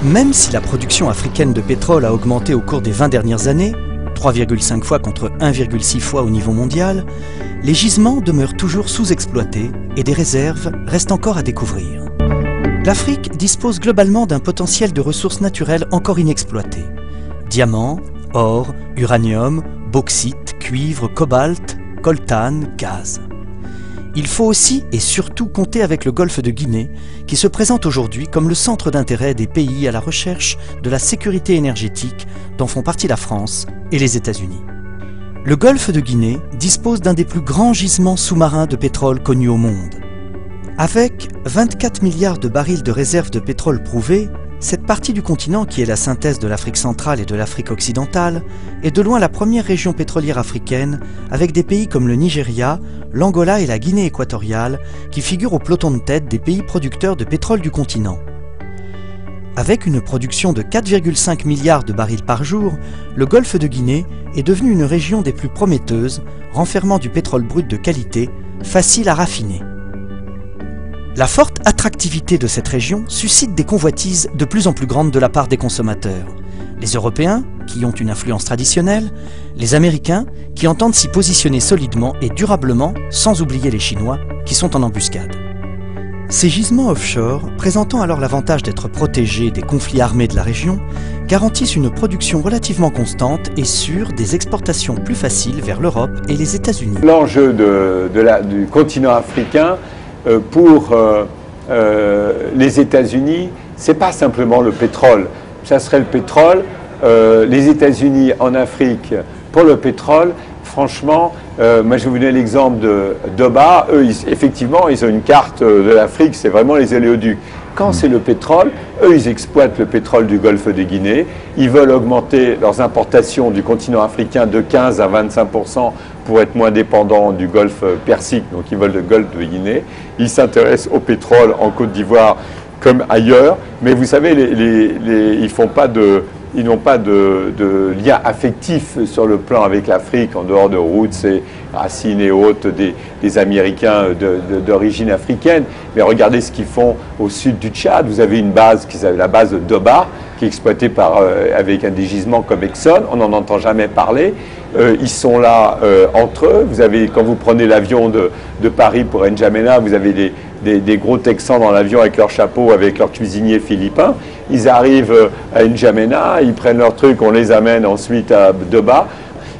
Même si la production africaine de pétrole a augmenté au cours des 20 dernières années, 3,5 fois contre 1,6 fois au niveau mondial, les gisements demeurent toujours sous-exploités et des réserves restent encore à découvrir. L'Afrique dispose globalement d'un potentiel de ressources naturelles encore inexploitées. Diamants, or, uranium, bauxite, cuivre, cobalt, coltan, gaz. Il faut aussi et surtout compter avec le golfe de Guinée, qui se présente aujourd'hui comme le centre d'intérêt des pays à la recherche de la sécurité énergétique dont font partie la France et les États-Unis. Le golfe de Guinée dispose d'un des plus grands gisements sous-marins de pétrole connus au monde. Avec 24 milliards de barils de réserves de pétrole prouvées, cette partie du continent qui est la synthèse de l'Afrique centrale et de l'Afrique occidentale est de loin la première région pétrolière africaine avec des pays comme le Nigeria, l'Angola et la Guinée équatoriale qui figurent au peloton de tête des pays producteurs de pétrole du continent. Avec une production de 4,5 milliards de barils par jour, le golfe de Guinée est devenu une région des plus prometteuses, renfermant du pétrole brut de qualité, facile à raffiner. La forte attractivité de cette région suscite des convoitises de plus en plus grandes de la part des consommateurs. Les Européens, qui ont une influence traditionnelle, les Américains, qui entendent s'y positionner solidement et durablement, sans oublier les Chinois, qui sont en embuscade. Ces gisements offshore, présentant alors l'avantage d'être protégés des conflits armés de la région, garantissent une production relativement constante et sûre des exportations plus faciles vers l'Europe et les États-Unis. L'enjeu du continent africain pour les États-Unis, c'est pas simplement le pétrole. Ça serait le pétrole. Les États-Unis en Afrique pour le pétrole, franchement, moi je vais vous donner l'exemple de Doba. Eux, effectivement, ils ont une carte de l'Afrique, c'est vraiment les oléoducs. Quand c'est le pétrole, eux, ils exploitent le pétrole du golfe de Guinée. Ils veulent augmenter leurs importations du continent africain de 15 à 25% pour être moins dépendants du golfe Persique. Donc, ils veulent le golfe de Guinée. Ils s'intéressent au pétrole en Côte d'Ivoire comme ailleurs. Mais vous savez, ils n'ont pas de lien affectif sur le plan avec l'Afrique, en dehors de Roots et Racine et autres des Américains d'origine africaine. Mais regardez ce qu'ils font au sud du Tchad. Vous avez une base, la base de Doba, qui est exploitée avec un des gisements comme Exxon. On n'en entend jamais parler. Ils sont là entre eux. Quand vous prenez l'avion de Paris pour N'Djamena, vous avez des gros Texans dans l'avion avec leur chapeau, avec leurs cuisiniers philippins. Ils arrivent à N'Djamena, ils prennent leurs trucs, on les amène ensuite à Doba.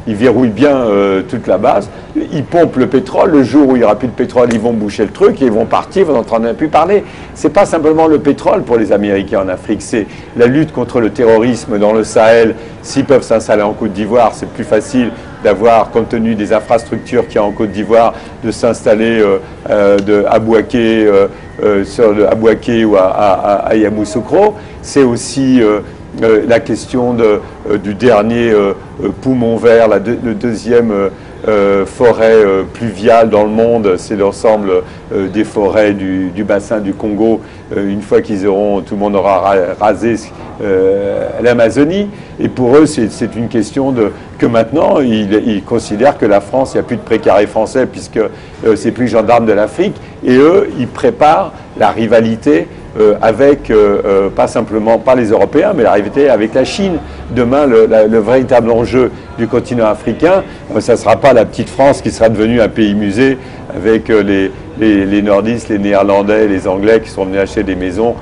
Ils verrouillent bien toute la base. Ils pompent le pétrole. Le jour où il n'y aura plus de pétrole, ils vont boucher le truc et ils vont partir, vous n'en entendez plus parler. Ce n'est pas simplement le pétrole pour les Américains en Afrique, c'est la lutte contre le terrorisme dans le Sahel. S'ils peuvent s'installer en Côte d'Ivoire, c'est plus facile d'avoir, compte tenu des infrastructures qu'il y a en Côte d'Ivoire, de s'installer à Bouaké, à Bouaké ou à Yamoussoukro. C'est aussi la question du dernier poumon vert, le deuxième forêt pluviale dans le monde, c'est l'ensemble des forêts du bassin du Congo. Une fois tout le monde aura rasé l'Amazonie. Et pour eux, c'est une question que maintenant, ils considèrent que la France, il n'y a plus de précaré français puisque c'est plus gendarme de l'Afrique. Et eux, ils préparent la rivalité avec, pas les Européens, mais la rivalité avec la Chine. Demain, le véritable enjeu du continent africain, ça ne sera pas la petite France qui sera devenue un pays musée avec les nordistes, les néerlandais, les anglais qui sont venus acheter des maisons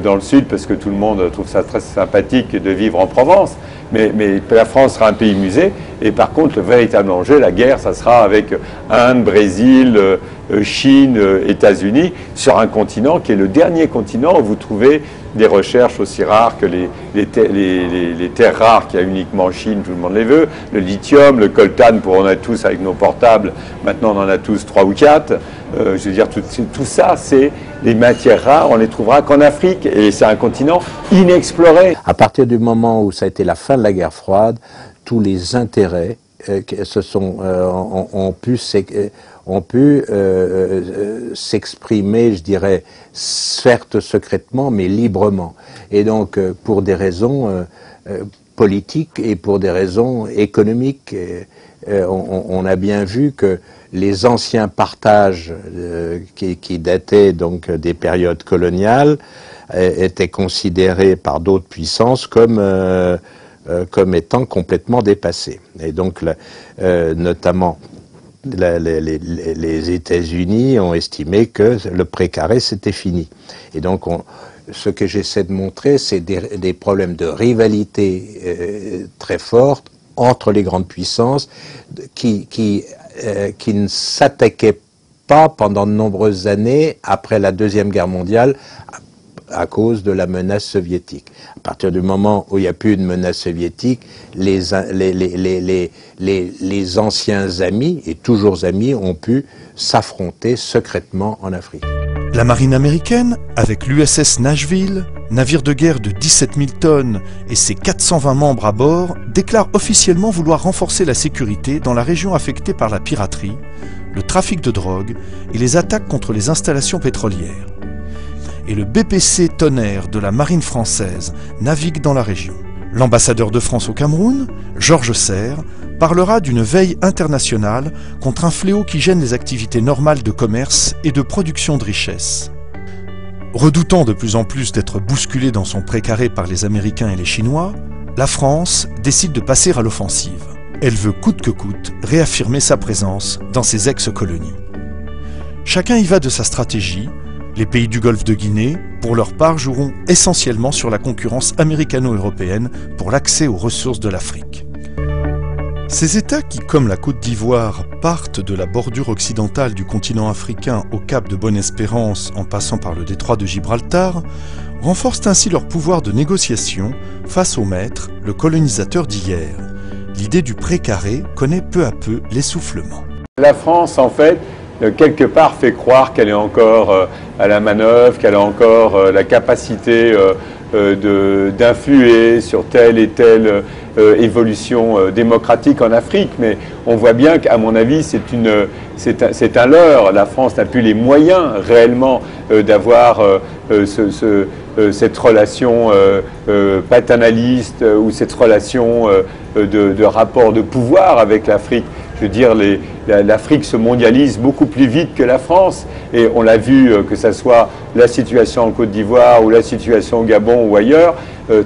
dans le sud parce que tout le monde trouve ça très sympathique de vivre en Provence. Mais la France sera un pays musée. Et par contre, le véritable enjeu, la guerre, ça sera avec Inde, Brésil, Chine, États-Unis, sur un continent qui est le dernier continent où vous trouvez des recherches aussi rares que les terres rares qu'il y a uniquement en Chine, tout le monde les veut, le lithium, le coltan, pour on a tous avec nos portables, maintenant on en a tous 3 ou 4. Je veux dire, tout ça, c'est les matières rares, on les trouvera qu'en Afrique, et c'est un continent inexploré. À partir du moment où ça a été la fin de la guerre froide, tous les intérêts ont pu s'exprimer, je dirais, certes secrètement, mais librement. Et donc, pour des raisons politiques et pour des raisons économiques, on a bien vu que les anciens partages qui dataient donc des périodes coloniales étaient considérés par d'autres puissances comme étant complètement dépassés. Et donc, notamment, les États-Unis ont estimé que le précaré, c'était fini. Et donc, ce que j'essaie de montrer, c'est des problèmes de rivalité très fortes entre les grandes puissances qui ne s'attaquaient pas pendant de nombreuses années après la Deuxième Guerre mondiale à cause de la menace soviétique. À partir du moment où il n'y a plus de menace soviétique, les anciens amis, et toujours amis, ont pu s'affronter secrètement en Afrique. La marine américaine, avec l'USS Nashville, navire de guerre de 17 000 tonnes et ses 420 membres à bord, déclare officiellement vouloir renforcer la sécurité dans la région affectée par la piraterie, le trafic de drogue et les attaques contre les installations pétrolières. Et le BPC Tonnerre de la marine française navigue dans la région. L'ambassadeur de France au Cameroun, Georges Serre, parlera d'une veille internationale contre un fléau qui gêne les activités normales de commerce et de production de richesses. Redoutant de plus en plus d'être bousculée dans son précaré par les Américains et les Chinois, la France décide de passer à l'offensive. Elle veut coûte que coûte réaffirmer sa présence dans ses ex-colonies. Chacun y va de sa stratégie. Les pays du Golfe de Guinée, pour leur part, joueront essentiellement sur la concurrence américano-européenne pour l'accès aux ressources de l'Afrique. Ces États qui, comme la Côte d'Ivoire, partent de la bordure occidentale du continent africain au cap de Bonne-Espérance en passant par le détroit de Gibraltar, renforcent ainsi leur pouvoir de négociation face au maître, le colonisateur d'hier. L'idée du précaré connaît peu à peu l'essoufflement. La France, en fait, quelque part fait croire qu'elle est encore à la manœuvre, qu'elle a encore la capacité d'influer sur telle et telle évolution démocratique en Afrique. Mais on voit bien qu'à mon avis, c'est un leurre. La France n'a plus les moyens réellement d'avoir cette relation paternaliste ou cette relation de rapport de pouvoir avec l'Afrique. Je veux dire, l'Afrique se mondialise beaucoup plus vite que la France. Et on l'a vu, que ce soit la situation en Côte d'Ivoire ou la situation au Gabon ou ailleurs,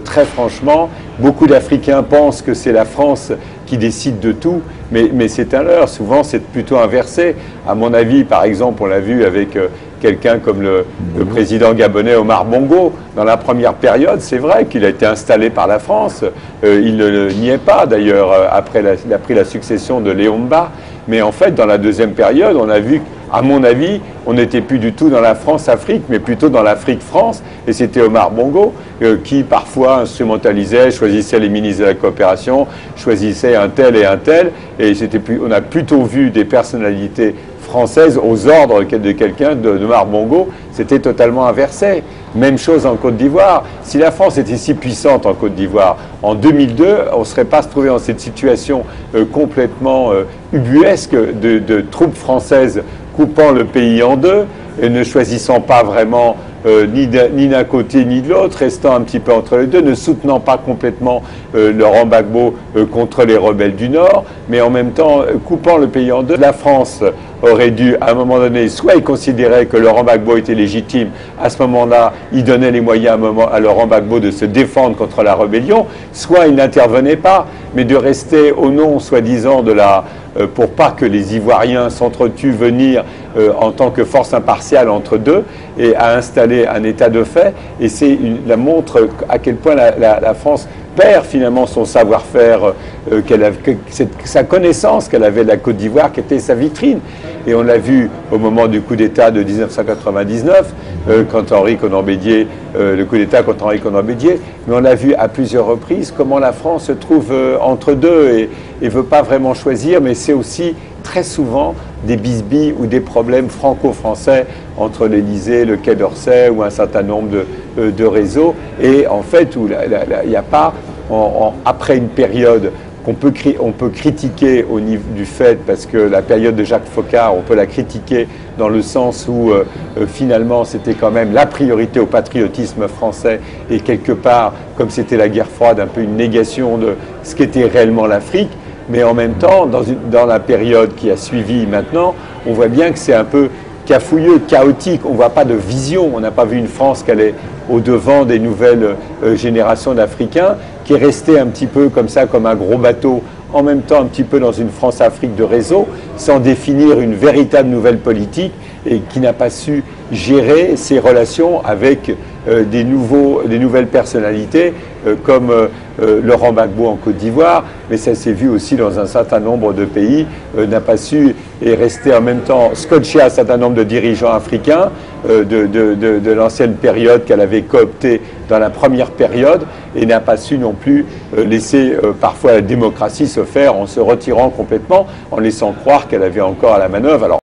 très franchement, beaucoup d'Africains pensent que c'est la France qui décide de tout, mais c'est un leurre. Souvent, c'est plutôt inversé. À mon avis, par exemple, on l'a vu avec quelqu'un comme le président gabonais Omar Bongo. Dans la première période, c'est vrai qu'il a été installé par la France. Il ne le niait pas, d'ailleurs, après il a pris la succession de Léon Mba. Mais en fait, dans la deuxième période, on a vu, à mon avis, on n'était plus du tout dans la France-Afrique, mais plutôt dans l'Afrique-France. Et c'était Omar Bongo qui, parfois, instrumentalisait, choisissait les ministres de la coopération, choisissait un tel et un tel. Et on a plutôt vu des personnalités françaises aux ordres de quelqu'un d'Omar Bongo. C'était totalement inversé. Même chose en Côte d'Ivoire. Si la France était si puissante en Côte d'Ivoire, en 2002, on ne serait pas se trouvé dans cette situation complètement ubuesque de troupes françaises coupant le pays en deux et ne choisissant pas vraiment ni d'un côté ni de l'autre, restant un petit peu entre les deux, ne soutenant pas complètement Laurent Gbagbo contre les rebelles du Nord, mais en même temps coupant le pays en deux. La France aurait dû, à un moment donné, soit il considérait que Laurent Gbagbo était légitime, à ce moment-là, il donnait les moyens à Laurent Gbagbo de se défendre contre la rébellion, soit il n'intervenait pas, mais de rester au nom, soi-disant, pour pas que les Ivoiriens s'entretuent, venir en tant que force impartiale entre deux, et à installer un état de fait. Et c'est la montre à quel point la France perd finalement son savoir-faire, sa connaissance qu'elle avait de la Côte d'Ivoire, qui était sa vitrine. Et on l'a vu au moment du coup d'État de 1999, quand Henri Konan Bédier, le coup d'État contre Henri Konan Bédier, mais on l'a vu à plusieurs reprises comment la France se trouve entre deux et ne veut pas vraiment choisir, mais c'est aussi très souvent des bisbilles ou des problèmes franco-français entre l'Élysée, le Quai d'Orsay ou un certain nombre de réseaux. Et en fait, il n'y a pas, après une période qu'on peut critiquer au niveau du fait, parce que la période de Jacques Foccart, on peut la critiquer dans le sens où finalement c'était quand même la priorité au patriotisme français et quelque part, comme c'était la guerre froide, un peu une négation de ce qu'était réellement l'Afrique. Mais en même temps, dans la période qui a suivi maintenant, on voit bien que c'est un peu cafouilleux, chaotique. On ne voit pas de vision. On n'a pas vu une France qui allait au-devant des nouvelles générations d'Africains, qui est restée un petit peu comme ça, comme un gros bateau, en même temps un petit peu dans une France-Afrique de réseau, sans définir une véritable nouvelle politique et qui n'a pas su gérer ses relations avec des nouvelles personnalités comme Laurent Gbagbo en Côte d'Ivoire, mais ça s'est vu aussi dans un certain nombre de pays, n'a pas su et rester en même temps scotché à un certain nombre de dirigeants africains de l'ancienne période qu'elle avait coopté dans la première période et n'a pas su non plus laisser parfois la démocratie se faire en se retirant complètement, en laissant croire qu'elle avait encore à la manœuvre. Alors,